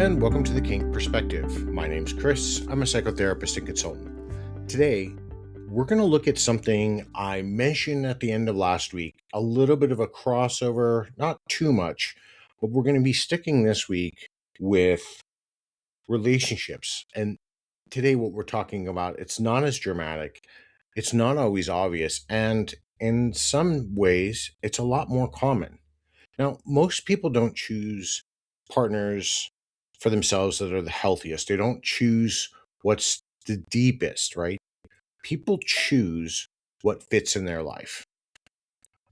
and welcome to the Kink Perspective. My name's Chris. I'm a psychotherapist and consultant. Today, we're going to look at something I mentioned at the end of last week, a little bit of a crossover, not too much, but we're going to be sticking this week with relationships. And today, what we're talking about, it's not as dramatic, it's not always obvious, and in some ways, it's a lot more common. Now, most people don't choose partners for themselves that are the healthiest. They don't choose what's the deepest, right? People choose what fits in their life.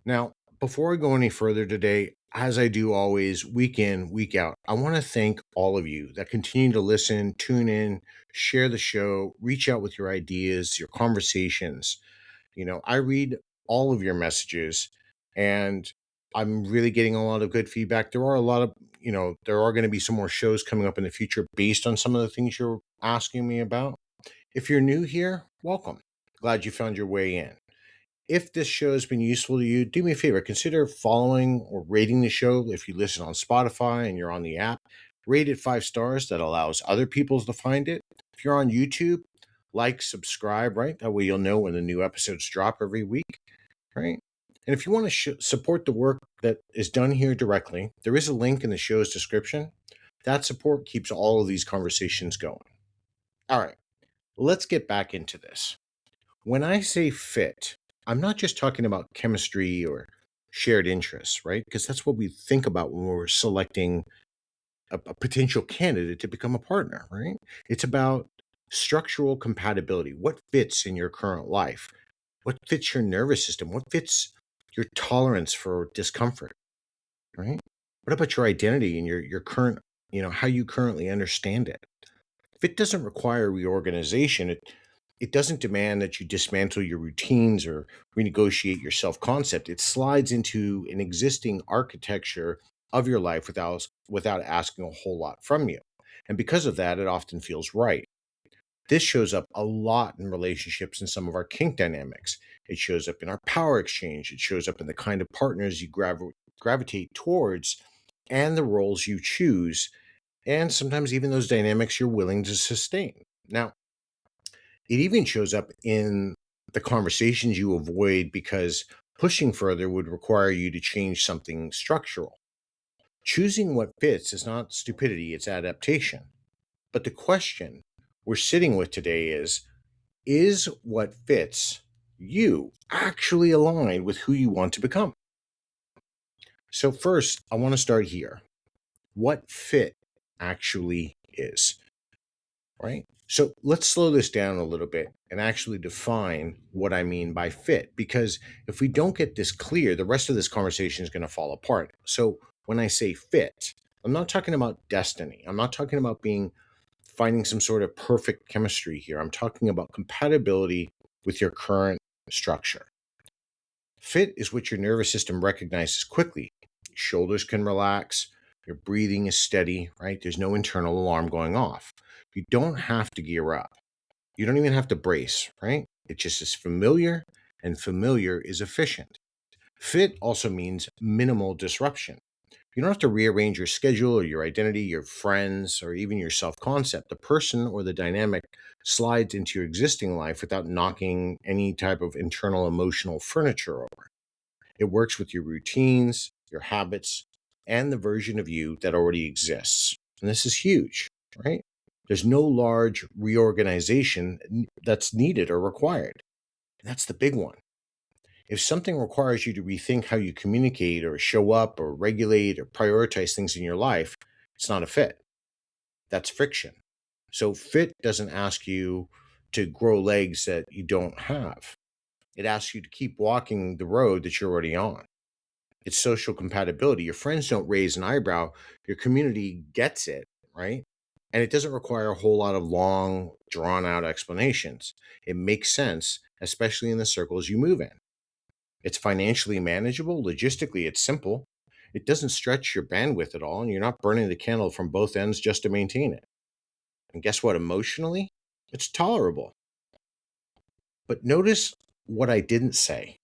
Now, before I go any further today, as I do always, week in, week out, I want to thank all of you that continue to listen, tune in, share the show, reach out with your ideas, your conversations. I read all of your messages and I'm really getting a lot of good feedback. There are a lot of, there are going to be some more shows coming up in the future based on some of the things you're asking me about. If you're new here, welcome. Glad you found your way in. If this show has been useful to you, do me a favor, consider following or rating the show. If you listen on Spotify and you're on the app, rate it 5 stars. That allows other people to find it. If you're on YouTube, like, subscribe, right? That way you'll know when the new episodes drop every week, right? And if you want to support the work that is done here directly, there is a link in the show's description. That support keeps all of these conversations going. All right, let's get back into this. When I say fit, I'm not just talking about chemistry or shared interests, right? Because that's what we think about when we're selecting a potential candidate to become a partner, right? It's about structural compatibility. What fits in your current life? What fits your nervous system? What fits your tolerance for discomfort, right? What about your identity and your current, how you currently understand it? Fit doesn't require reorganization. It doesn't demand that you dismantle your routines or renegotiate your self-concept. It slides into an existing architecture of your life without asking a whole lot from you. And because of that, it often feels right. This shows up a lot in relationships and some of our kink dynamics. It shows up in our power exchange. It shows up in the kind of partners you gravitate towards and the roles you choose, and sometimes even those dynamics you're willing to sustain. Now, it even shows up in the conversations you avoid because pushing further would require you to change something structural. Choosing what fits is not stupidity, it's adaptation. But the question we're sitting with today is what fits you actually aligned with who you want to become? So first, I want to start here. What fit actually is, right? So let's slow this down a little bit and actually define what I mean by fit, because if we don't get this clear, the rest of this conversation is going to fall apart. So when I say fit, I'm not talking about destiny. I'm not talking about finding some sort of perfect chemistry here. I'm talking about compatibility with your current structure. Fit is what your nervous system recognizes quickly. Shoulders can relax, your breathing is steady, right? There's no internal alarm going off. You don't have to gear up. You don't even have to brace, right? It just is familiar, and familiar is efficient. Fit also means minimal disruption. You don't have to rearrange your schedule or your identity, your friends, or even your self-concept. The person or the dynamic slides into your existing life without knocking any type of internal emotional furniture over. It works with your routines, your habits, and the version of you that already exists. And this is huge, right? There's no large reorganization that's needed or required. And that's the big one. If something requires you to rethink how you communicate or show up or regulate or prioritize things in your life, it's not a fit. That's friction. So fit doesn't ask you to grow legs that you don't have. It asks you to keep walking the road that you're already on. It's social compatibility. Your friends don't raise an eyebrow. Your community gets it, right? And it doesn't require a whole lot of long, drawn out explanations. It makes sense, especially in the circles you move in. It's financially manageable. Logistically, it's simple. It doesn't stretch your bandwidth at all, and you're not burning the candle from both ends just to maintain it. And guess what? Emotionally, it's tolerable. But notice what I didn't say.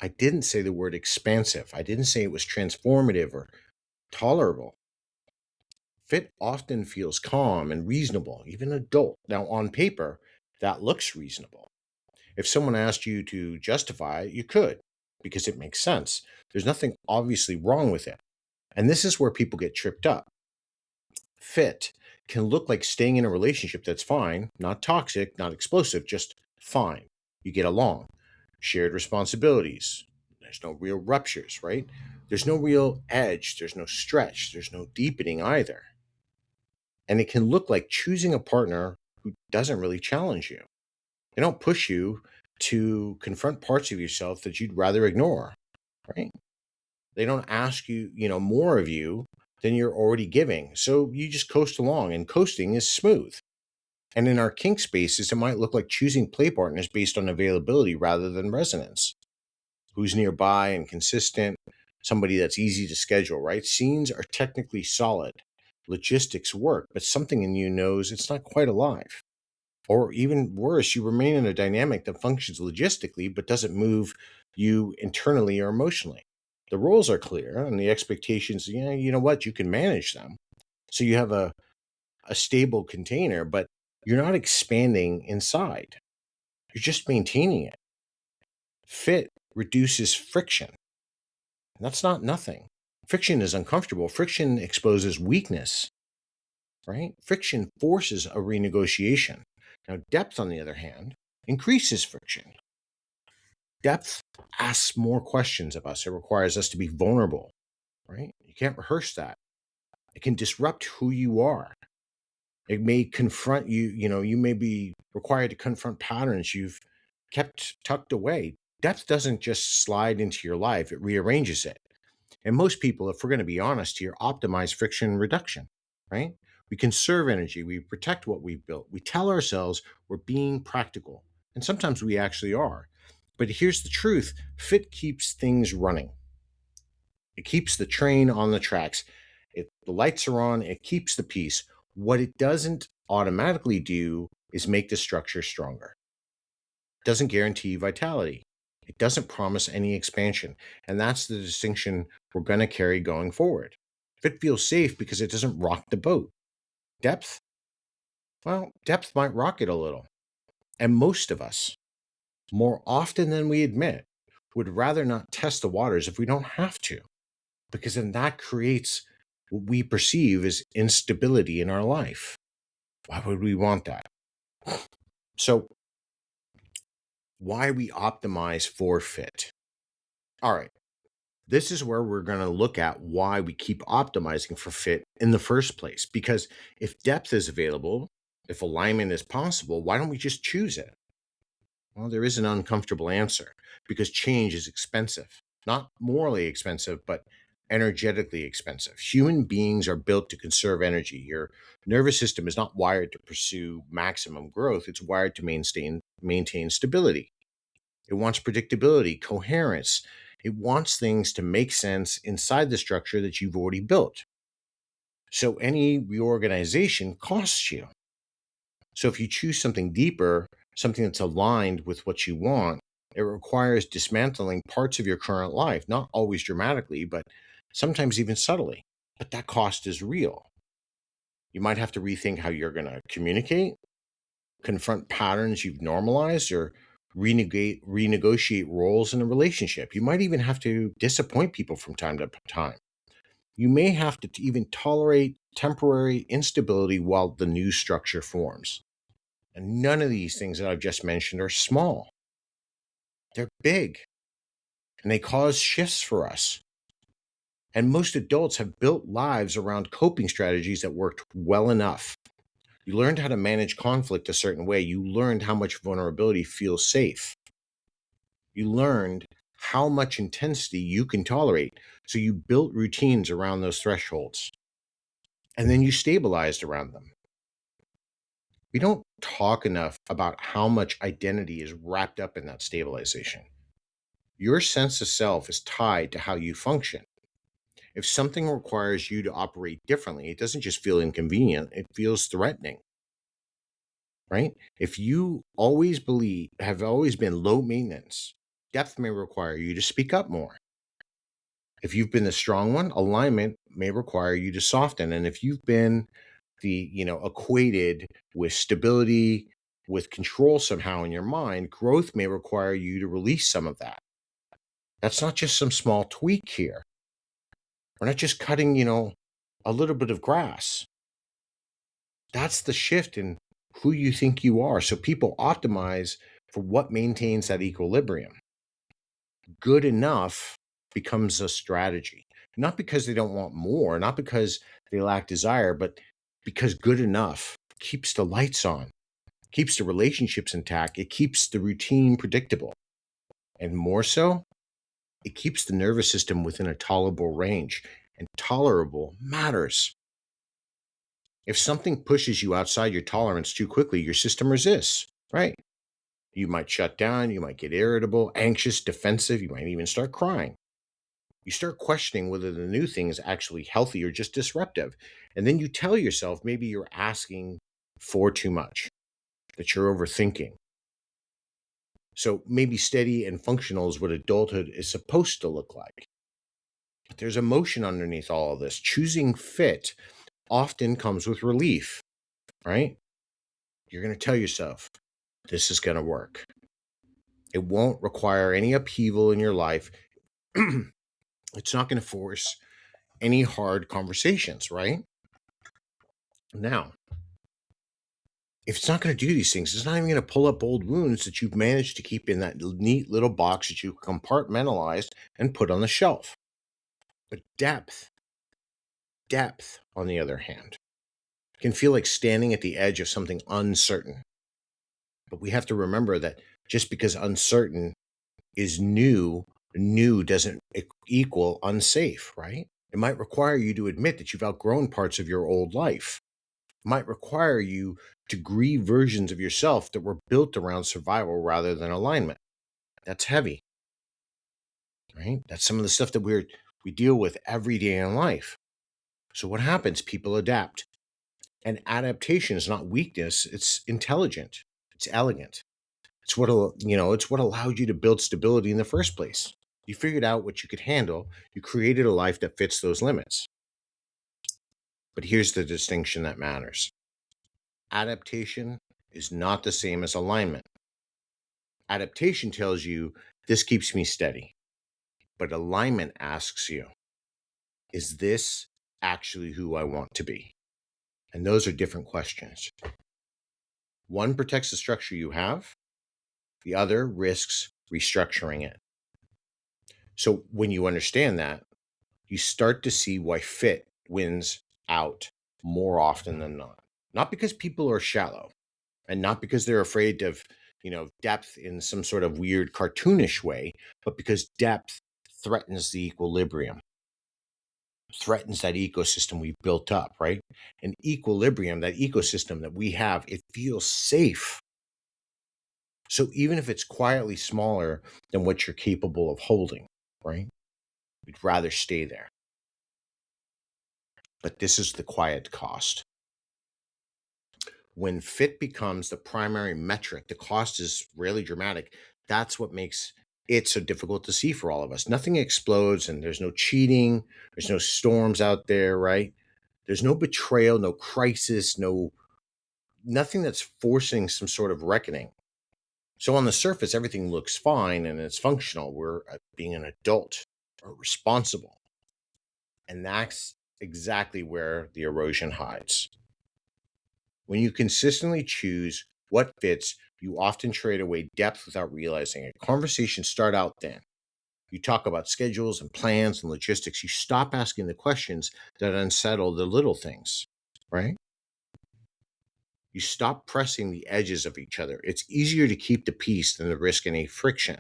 I didn't say the word expansive. I didn't say it was transformative or tolerable. Fit often feels calm and reasonable, even adult. Now, on paper, that looks reasonable. If someone asked you to justify it, you could, because it makes sense. There's nothing obviously wrong with it. And this is where people get tripped up. Fit can look like staying in a relationship that's fine, not toxic, not explosive, just fine. You get along, shared responsibilities. There's no real ruptures, right? There's no real edge, there's no stretch, there's no deepening either. And it can look like choosing a partner who doesn't really challenge you. They don't push you to confront parts of yourself that you'd rather ignore, right? They don't ask you, more of you than you're already giving. So you just coast along, and coasting is smooth. And in our kink spaces, it might look like choosing play partners based on availability rather than resonance. Who's nearby and consistent, somebody that's easy to schedule, right? Scenes are technically solid. Logistics work, but something in you knows it's not quite alive. Or even worse, you remain in a dynamic that functions logistically but doesn't move you internally or emotionally. The roles are clear and the expectations, you know what, you can manage them. So you have a stable container, but you're not expanding inside. You're just maintaining it. Fit reduces friction. And that's not nothing. Friction is uncomfortable. Friction exposes weakness, right? Friction forces a renegotiation. Now, depth, on the other hand, increases friction. Depth asks more questions of us. It requires us to be vulnerable, right? You can't rehearse that. It can disrupt who you are. It may confront you, you may be required to confront patterns you've kept tucked away. Depth doesn't just slide into your life, it rearranges it. And most people, if we're going to be honest here, optimize friction reduction, right? We conserve energy, we protect what we've built, we tell ourselves we're being practical. And sometimes we actually are. But here's the truth: fit keeps things running. It keeps the train on the tracks. If the lights are on, it keeps the peace. What it doesn't automatically do is make the structure stronger. It doesn't guarantee vitality. It doesn't promise any expansion. And that's the distinction we're going to carry going forward. Fit feels safe because it doesn't rock the boat. Depth? Well, depth might rock it a little. And most of us, more often than we admit, would rather not test the waters if we don't have to, because then that creates what we perceive as instability in our life. Why would we want that? So, why we optimize for fit? All right, this is where we're going to look at why we keep optimizing for fit in the first place. Because if depth is available, if alignment is possible, why don't we just choose it? Well, there is an uncomfortable answer, because change is expensive. Not morally expensive, but energetically expensive. Human beings are built to conserve energy. Your nervous system is not wired to pursue maximum growth, it's wired to maintain stability. It wants predictability, coherence. It wants things to make sense inside the structure that you've already built. So any reorganization costs you. So if you choose something deeper, something that's aligned with what you want, it requires dismantling parts of your current life, not always dramatically, but sometimes even subtly. But that cost is real. You might have to rethink how you're going to communicate, confront patterns you've normalized, or renegotiate roles in a relationship. You might even have to disappoint people from time to time. You may have to even tolerate temporary instability while the new structure forms. And none of these things that I've just mentioned are small. They're big, and they cause shifts for us. And most adults have built lives around coping strategies that worked well enough. You learned how to manage conflict a certain way. You learned how much vulnerability feels safe. You learned how much intensity you can tolerate. So you built routines around those thresholds. And then you stabilized around them. We don't talk enough about how much identity is wrapped up in that stabilization. Your sense of self is tied to how you function. If something requires you to operate differently, it doesn't just feel inconvenient, it feels threatening, right? If you have always been low maintenance, depth may require you to speak up more. If you've been the strong one, alignment may require you to soften. And if you've been equated with stability, with control somehow in your mind, growth may require you to release some of that. That's not just some small tweak here. We're not just cutting, a little bit of grass. That's the shift in who you think you are. So people optimize for what maintains that equilibrium. Good enough becomes a strategy, not because they don't want more, not because they lack desire, but because good enough keeps the lights on, keeps the relationships intact, it keeps the routine predictable. And more so, it keeps the nervous system within a tolerable range. And tolerable matters. If something pushes you outside your tolerance too quickly, your system resists, right? You might shut down, you might get irritable, anxious, defensive, you might even start crying. You start questioning whether the new thing is actually healthy or just disruptive. And then you tell yourself maybe you're asking for too much, that you're overthinking. So maybe steady and functional is what adulthood is supposed to look like. But there's emotion underneath all of this. Choosing fit often comes with relief, right? You're going to tell yourself, this is going to work. It won't require any upheaval in your life. It's not going to force any hard conversations, right? Now, if it's not going to do these things, it's not even going to pull up old wounds that you've managed to keep in that neat little box that you compartmentalized and put on the shelf. But depth, on the other hand, can feel like standing at the edge of something uncertain. But we have to remember that just because uncertain is new doesn't equal unsafe, right? It might require you to admit that you've outgrown parts of your old life. It might require you to grieve versions of yourself that were built around survival rather than alignment. That's heavy, right? That's some of the stuff that we deal with every day in life. So what happens? People adapt. And adaptation is not weakness, it's intelligent. It's elegant. It's what allowed you to build stability in the first place. You figured out what you could handle. You created a life that fits those limits. But here's the distinction that matters. Adaptation is not the same as alignment. Adaptation tells you, this keeps me steady. But alignment asks you, is this actually who I want to be? And those are different questions. One protects the structure you have. The other risks restructuring it. So when you understand that, you start to see why fit wins out more often than not. Not because people are shallow and not because they're afraid of, depth in some sort of weird cartoonish way, but because depth threatens the equilibrium, threatens that ecosystem we've built up, right? An equilibrium, that ecosystem that we have, it feels safe. So even if it's quietly smaller than what you're capable of holding, right? We'd rather stay there. But this is the quiet cost. When fit becomes the primary metric, the cost is really dramatic. That's what makes it so difficult to see for all of us. Nothing explodes and there's no cheating. There's no storms out there, right? There's no betrayal, no crisis, nothing that's forcing some sort of reckoning. So on the surface, everything looks fine and it's functional. We're being an adult or responsible. And that's exactly where the erosion hides. When you consistently choose what fits, you often trade away depth without realizing it. Conversations start out thin. You talk about schedules and plans and logistics. You stop asking the questions that unsettle the little things, right? You stop pressing the edges of each other. It's easier to keep the peace than to risk any friction.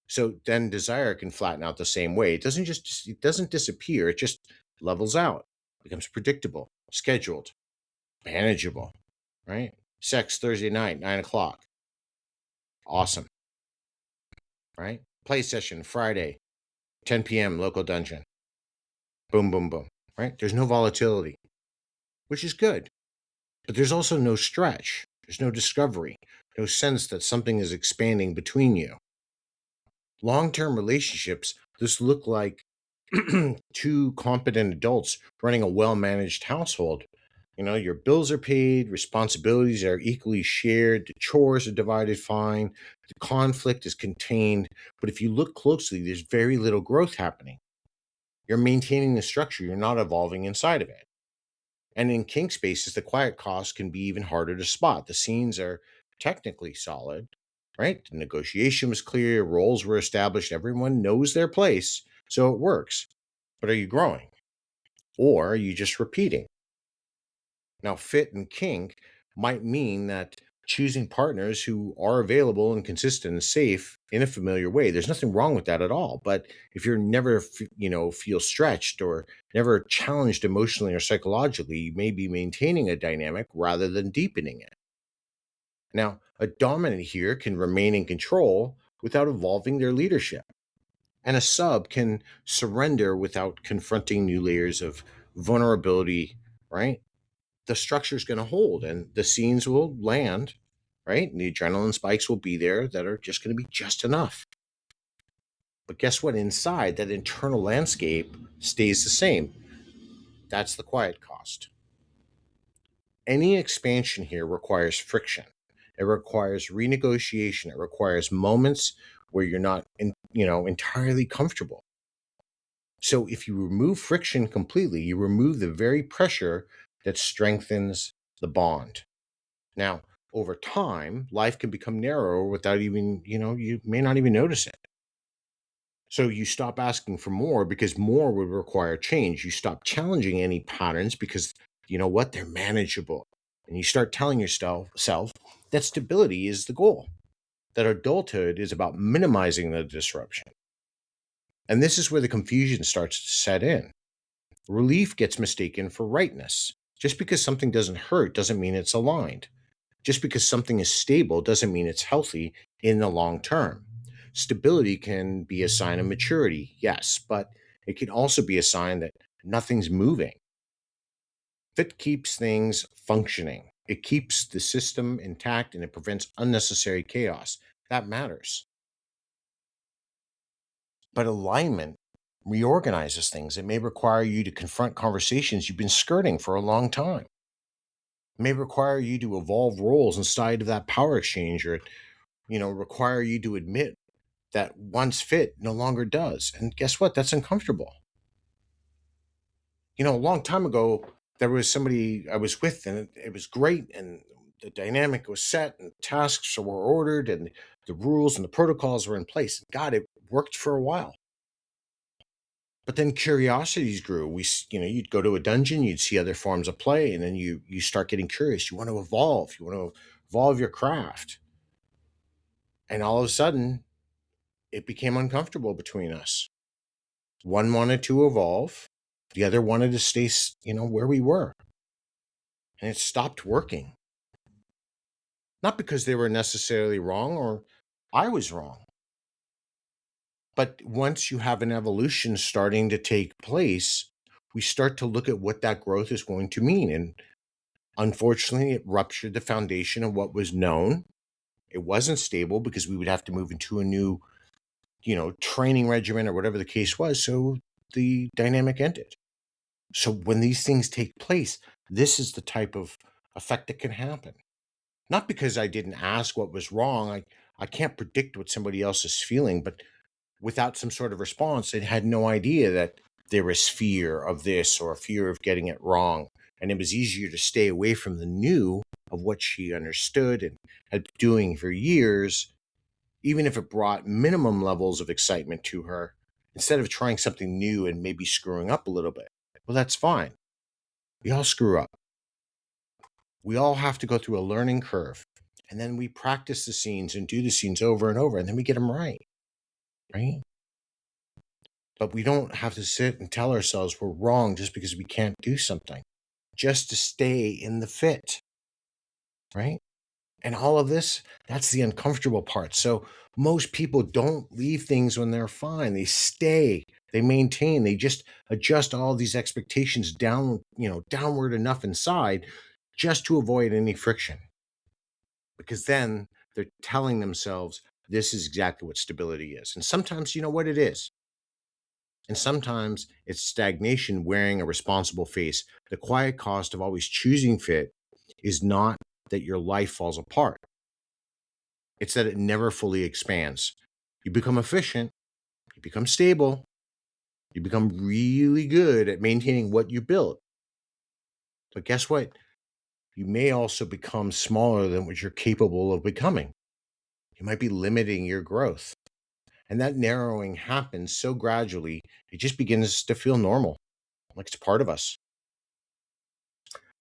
So then desire can flatten out the same way. It doesn't disappear. It just levels out, becomes predictable, scheduled, manageable, right? Sex Thursday night, 9:00. Awesome, right? Play session Friday, 10 p.m. local dungeon. Boom, boom, boom, right? There's no volatility, which is good. But there's also no stretch. There's no discovery, no sense that something is expanding between you. Long-term relationships, this look like Two competent adults running a well managed household. Your bills are paid, responsibilities are equally shared, the chores are divided fine, the conflict is contained. But if you look closely, there's very little growth happening. You're maintaining the structure, you're not evolving inside of it. And in kink spaces, the quiet cost can be even harder to spot. The scenes are technically solid, right? The negotiation was clear, roles were established, everyone knows their place, so it works. But are you growing? Or are you just repeating? Now, fit and kink might mean that choosing partners who are available and consistent and safe in a familiar way. There's nothing wrong with that at all. But if you're never, feel stretched or never challenged emotionally or psychologically, you may be maintaining a dynamic rather than deepening it. Now, a dominant here can remain in control without evolving their leadership. And a sub can surrender without confronting new layers of vulnerability, right? The structure is going to hold and the scenes will land, right? And the adrenaline spikes will be there that are just going to be just enough. But guess what? Inside, that internal landscape stays the same. That's the quiet cost. Any expansion here requires friction. It requires renegotiation. It requires moments where you're not, entirely comfortable. So if you remove friction completely, you remove the very pressure that strengthens the bond. Now, over time, life can become narrower without even, you may not even notice it. So you stop asking for more because more would require change. You stop challenging any patterns because you know what? They're manageable. And you start telling yourself self that stability is the goal, that adulthood is about minimizing the disruption. And this is where the confusion starts to set in. Relief gets mistaken for rightness. Just because something doesn't hurt doesn't mean it's aligned. Just because something is stable doesn't mean it's healthy in the long term. Stability can be a sign of maturity, yes, but it can also be a sign that nothing's moving. Fit keeps things functioning. It keeps the system intact and it prevents unnecessary chaos. That matters. But alignment reorganizes things. It may require you to confront conversations you've been skirting for a long time. It may require you to evolve roles inside of that power exchange, or require you to admit that once fit no longer does. And guess what? That's uncomfortable. A long time ago, there was somebody I was with, and it was great, and the dynamic was set, and tasks were ordered, and the rules and the protocols were in place. God, it worked for a while. But then curiosities grew. You'd go to a dungeon, you'd see other forms of play, and then you start getting curious. You want to evolve. You want to evolve your craft, and all of a sudden, it became uncomfortable between us. One wanted to evolve, the other wanted to stay, where we were. And it stopped working. Not because they were necessarily wrong or I was wrong. But once you have an evolution starting to take place, we start to look at what that growth is going to mean. And unfortunately, it ruptured the foundation of what was known. It wasn't stable because we would have to move into a new, training regimen or whatever the case was. So the dynamic ended. So when these things take place, this is the type of effect that can happen. Not because I didn't ask what was wrong. I can't predict what somebody else is feeling, but without some sort of response, I had no idea that there was fear of this or fear of getting it wrong. And it was easier to stay away from the new of what she understood and had been doing for years, even if it brought minimum levels of excitement to her, instead of trying something new and maybe screwing up a little bit. Well, that's fine. We all screw up. We all have to go through a learning curve. And then we practice the scenes and do the scenes over and over, and then we get them right. Right? But we don't have to sit and tell ourselves we're wrong just because we can't do something, just to stay in the fit. Right? And all of this, that's the uncomfortable part. So most people don't leave things when they're fine. They stay, they maintain, they just adjust all these expectations down, downward enough inside just to avoid any friction. Because then they're telling themselves this is exactly what stability is. And sometimes you know what it is. And sometimes it's stagnation wearing a responsible face. The quiet cost of always choosing fit is not that your life falls apart, it's that it never fully expands. You become efficient, you become stable, you become really good at maintaining what you built. But guess what? You may also become smaller than what you're capable of becoming. You might be limiting your growth. And that narrowing happens so gradually, it just begins to feel normal, like it's part of us.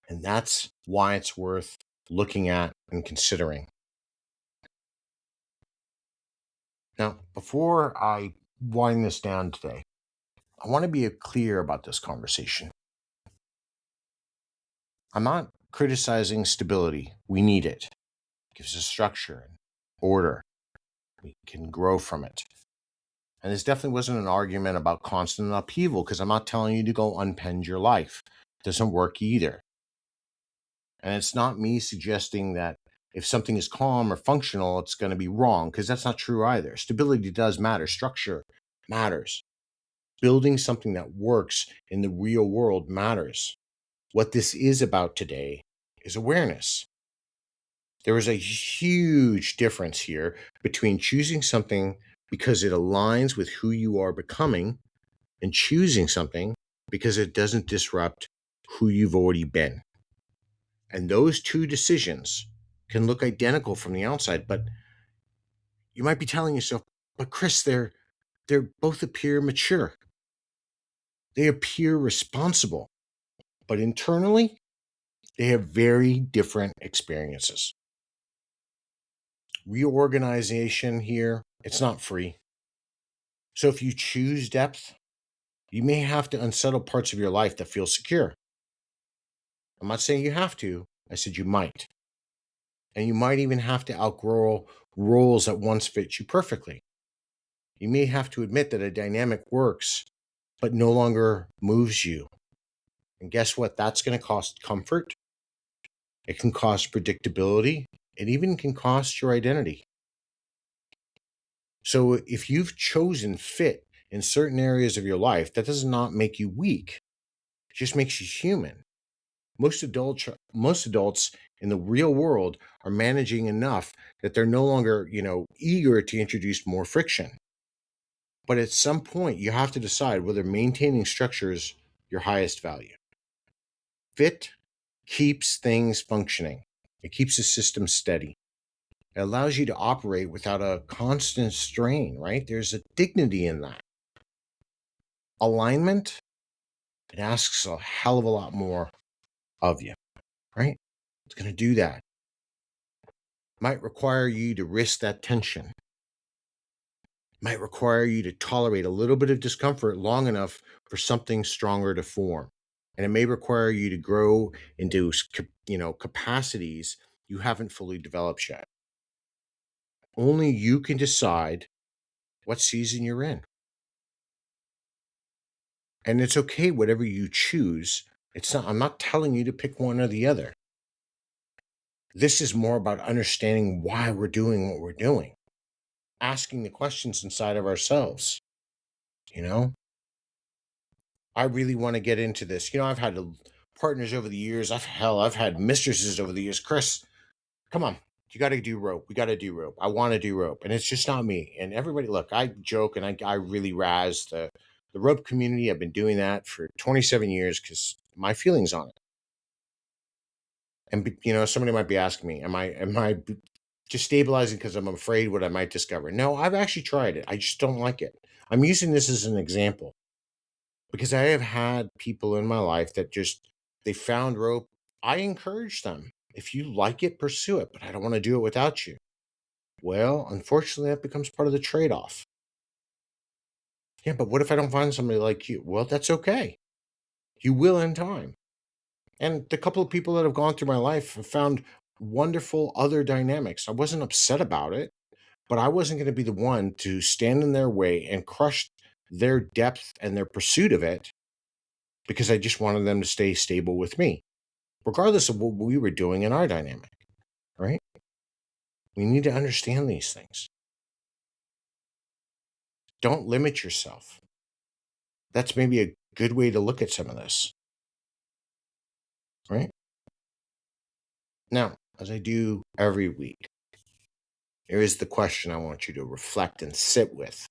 And that's why it's worth looking at and considering. Now, before I wind this down today, I want to be clear about this conversation. I'm not criticizing stability. We need it. It gives us structure and order. We can grow from it. And this definitely wasn't an argument about constant upheaval because I'm not telling you to go unpend your life. It doesn't work either. And it's not me suggesting that if something is calm or functional, it's going to be wrong, because that's not true either. Stability does matter. Structure matters. Building something that works in the real world matters. What this is about today is awareness. There is a huge difference here between choosing something because it aligns with who you are becoming and choosing something because it doesn't disrupt who you've already been. And those two decisions can look identical from the outside, but you might be telling yourself, but Chris, they're both appear mature. They appear responsible, but internally, they have very different experiences. Reorganization here, it's not free. So if you choose depth, you may have to unsettle parts of your life that feel secure. I'm not saying you have to, I said you might. And you might even have to outgrow roles that once fit you perfectly. You may have to admit that a dynamic works, but no longer moves you. And guess what? That's going to cost comfort. It can cost predictability. It even can cost your identity. So if you've chosen fit in certain areas of your life, that does not make you weak. It just makes you human. Most adults in the real world are managing enough that they're no longer, eager to introduce more friction. But at some point, you have to decide whether maintaining structure is your highest value. Fit keeps things functioning. It keeps the system steady. It allows you to operate without a constant strain, right? There's a dignity in that. Alignment, it asks a hell of a lot more of you, right? It's going to do that. Might require you to risk that tension. Might require you to tolerate a little bit of discomfort long enough for something stronger to form. And it may require you to grow into, capacities you haven't fully developed yet. Only you can decide what season you're in. And it's okay, whatever you choose. I'm not telling you to pick one or the other. This is more about understanding why we're doing what we're doing, asking the questions inside of ourselves. You know, I really want to get into this. I've had partners over the years. I've had mistresses over the years. Chris, come on, you got to do rope. We got to do rope. I want to do rope, and it's just not me. And everybody, look, I joke and I really razz the rope community. I've been doing that for 27 years because my feelings on it. And somebody might be asking me, am I just stabilizing because I'm afraid what I might discover? No, I've actually tried it. I just don't like it. I'm using this as an example because I have had people in my life that just they found rope. I encourage them. If you like it, pursue it, but I don't want to do it without you. Well, unfortunately, that becomes part of the trade-off. Yeah, but what if I don't find somebody like you? Well, that's okay. You will in time. And the couple of people that have gone through my life have found wonderful other dynamics. I wasn't upset about it, but I wasn't going to be the one to stand in their way and crush their depth and their pursuit of it because I just wanted them to stay stable with me, regardless of what we were doing in our dynamic, right? We need to understand these things. Don't limit yourself. That's maybe a good way to look at some of this, right? Now, as I do every week, here is the question I want you to reflect and sit with.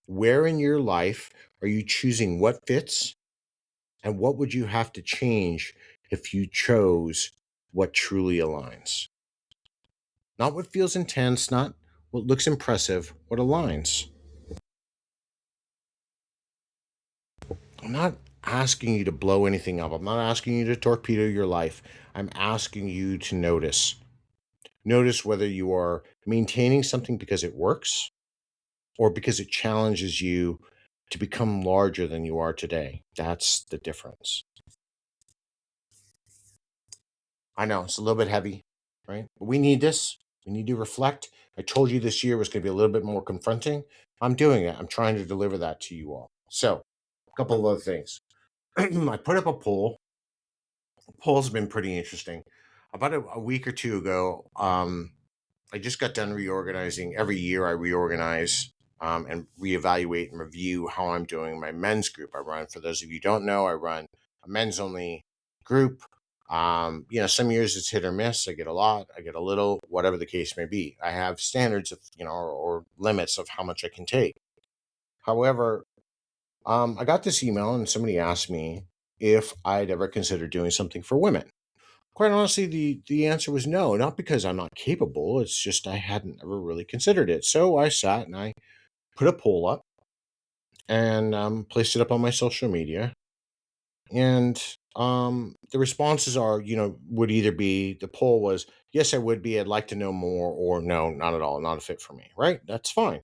Where in your life are you choosing what fits, and what would you have to change if you chose what truly aligns? Not what feels intense, not what looks impressive, what aligns. I'm not asking you to blow anything up. I'm not asking you to torpedo your life. I'm asking you to notice. Notice whether you are maintaining something because it works or because it challenges you to become larger than you are today. That's the difference. I know it's a little bit heavy, right? But we need this. We need to reflect. I told you this year was going to be a little bit more confronting. I'm doing it. I'm trying to deliver that to you all. So, a couple of other things. I put up a poll. The poll's been pretty interesting. About a week or two ago, I just got done reorganizing. Every year, I reorganize and reevaluate and review how I'm doing my men's group. I run, for those of you who don't know, I run a men's only group. Some years it's hit or miss. I get a lot, I get a little, whatever the case may be. I have standards of, or limits of how much I can take. However, I got this email and somebody asked me if I'd ever considered doing something for women. Quite honestly, the answer was no, not because I'm not capable. It's just I hadn't ever really considered it. So I sat and I put a poll up and placed it up on my social media. And the responses are, would either be the poll was, yes, I would be. I'd like to know more, or no, not at all, not a fit for me. Right? That's fine.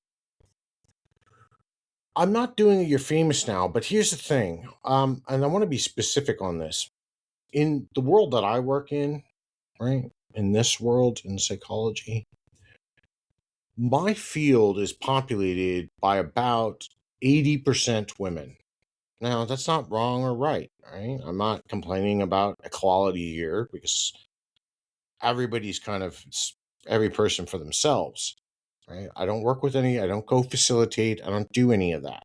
I'm not doing You're Famous now, but here's the thing. And I want to be specific on this. In the world that I work in, right? In this world, in psychology, my field is populated by about 80% women. Now, that's not wrong or right? I'm not complaining about equality here because everybody's every person for themselves, right? I don't work with any, I don't go facilitate, I don't do any of that.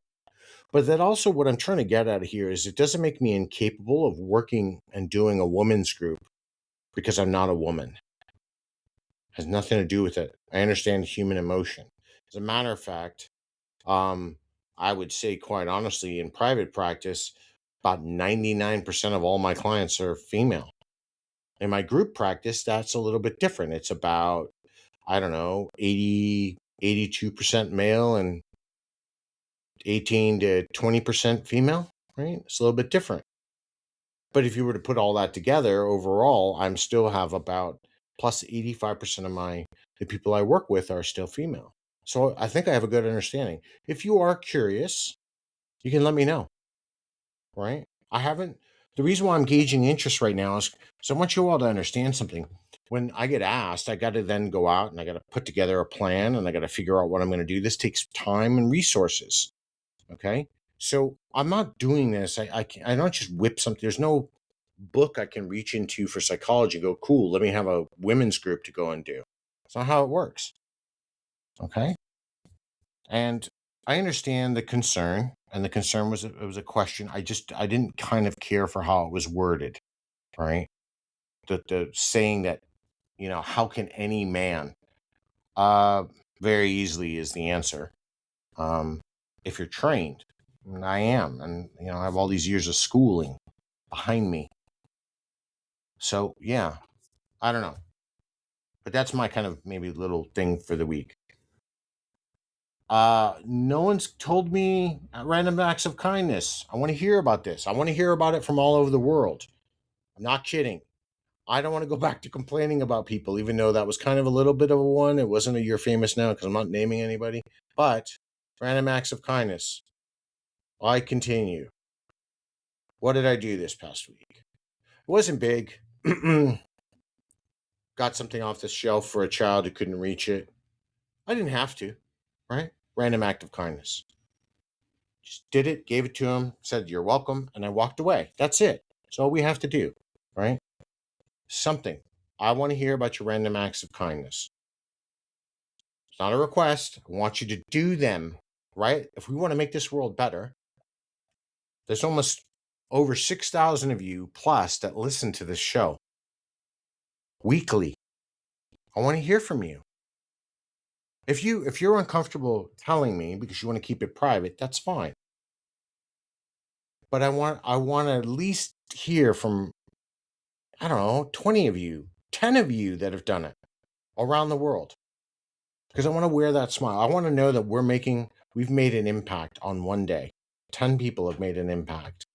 But that also, what I'm trying to get at here is it doesn't make me incapable of working and doing a women's group because I'm not a woman. Has nothing to do with it. I understand human emotion. As a matter of fact, um, I would say quite honestly, in private practice, about 99% of all my clients are female. In my group practice, that's a little bit different. It's about, I don't know, 82% male and 18 to 20% female, right? It's a little bit different. But if you were to put all that together overall, I'm still have about plus 85% of the people I work with are still female. So I think I have a good understanding. If you are curious, you can let me know, right? I haven't, the reason why I'm gauging interest right now is because I want you all to understand something. When I get asked, I got to then go out and I got to put together a plan and I got to figure out what I'm going to do. This takes time and resources. Okay. So I'm not doing this. I don't just whip something. There's no book I can reach into for psychology. Go, cool. Let me have a women's group to go and do. It's not how it works. Okay. And I understand the concern, and the concern was it was a question. I didn't kind of care for how it was worded, right? The saying that, how can any man? Uh, Very easily is the answer. Um, if you're trained, and I am, and I have all these years of schooling behind me. So yeah, I don't know, but that's my kind of maybe little thing for the week. No one's told me random acts of kindness. I want to hear about this. I want to hear about it from all over the world. I'm not kidding. I don't want to go back to complaining about people, even though that was kind of a little bit of a one. It wasn't a You're Famous now because I'm not naming anybody. But random acts of kindness. I continue. What did I do this past week? It wasn't big. Got something off the shelf for a child who couldn't reach it. I didn't have to, right? Random act of kindness. Just did it, gave it to him, said, "You're welcome," and I walked away. That's it. That's all we have to do, right? Something. I want to hear about your random acts of kindness. It's not a request. I want you to do them, right? If we want to make this world better, There's almost over 6,000 of you plus that listen to this show weekly. I want to hear from you. If you're uncomfortable telling me because you want to keep it private, that's fine. But I want to at least hear from, I don't know, 20 of you, 10 of you that have done it around the world. Because I want to wear that smile. I want to know that we've made an impact on one day. 10 people have made an impact.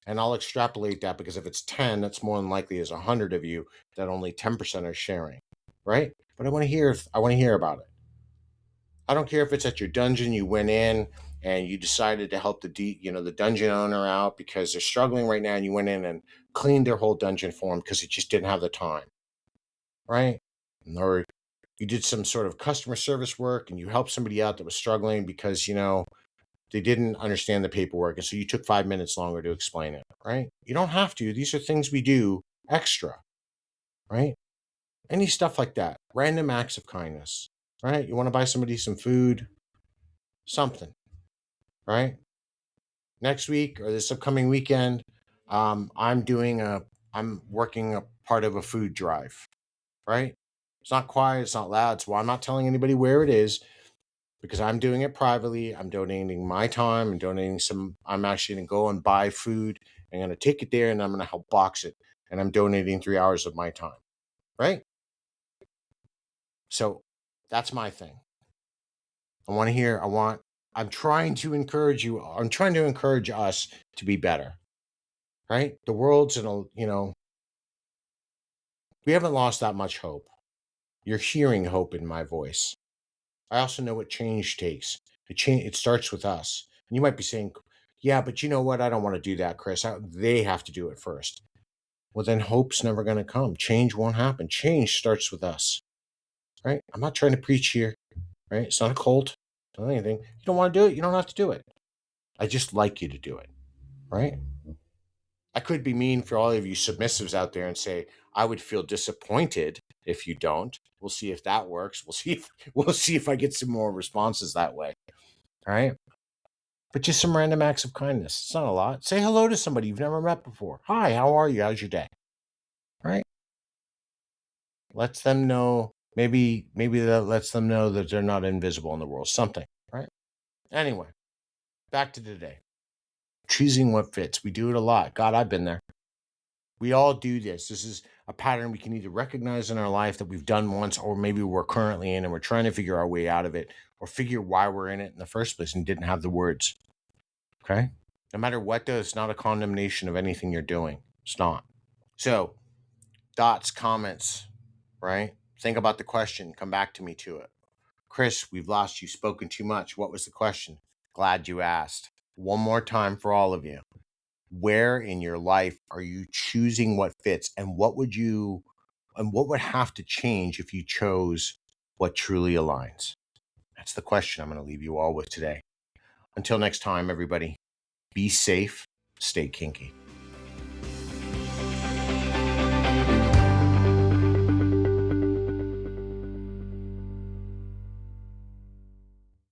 And I'll extrapolate that, because if it's 10, that's more than likely as 100 of you that only 10% are sharing, right? But I want to hear about it. I don't care if it's at your dungeon, you went in and you decided to help the dungeon owner out because they're struggling right now, and you went in and cleaned their whole dungeon for them because it just didn't have the time, right? Or you did some sort of customer service work and you helped somebody out that was struggling because, they didn't understand the paperwork. And so you took 5 minutes longer to explain it, right? You don't have to. These are things we do extra, right? Any stuff like that. Random acts of kindness, right? You want to buy somebody some food, something, right? Next week or this upcoming weekend, I'm working a part of a food drive, right? It's not quiet, it's not loud. It's why I'm not telling anybody where it is, because I'm doing it privately. I'm donating my time and I'm actually going to go and buy food. I'm going to take it there and I'm going to help box it. And I'm donating 3 hours of my time, right? So that's my thing. I'm trying to encourage you. I'm trying to encourage us to be better, right? The world's we haven't lost that much hope. You're hearing hope in my voice. I also know what change takes. It starts with us. And you might be saying, yeah, but you know what? I don't want to do that, Chris. They have to do it first. Well, then hope's never going to come. Change won't happen. Change starts with us, right? I'm not trying to preach here, right? It's not a cult, not anything. You don't want to do it, you don't have to do it. I just like you to do it, right? I could be mean for all of you submissives out there and say, I would feel disappointed if you don't. We'll see if that works. We'll see if I get some more responses that way. All right. But just some random acts of kindness. It's not a lot. Say hello to somebody you've never met before. Hi, how are you? How's your day? Right? Lets them know. Maybe that lets them know that they're not invisible in the world. Something, right? Anyway, back to today. Choosing what fits. We do it a lot. God, I've been there. We all do this. This is a pattern we can either recognize in our life that we've done once, or maybe we're currently in and we're trying to figure our way out of it, or figure why we're in it in the first place and didn't have the words. Okay? No matter what, though, it's not a condemnation of anything you're doing. It's not. So, thoughts, comments, right? Think about the question. Come back to me to it. Chris, we've lost you. Spoken too much. What was the question? Glad you asked. One more time for all of you. Where in your life are you choosing what fits, and what would have to change if you chose what truly aligns? That's the question I'm going to leave you all with today. Until next time, everybody, be safe, stay kinky.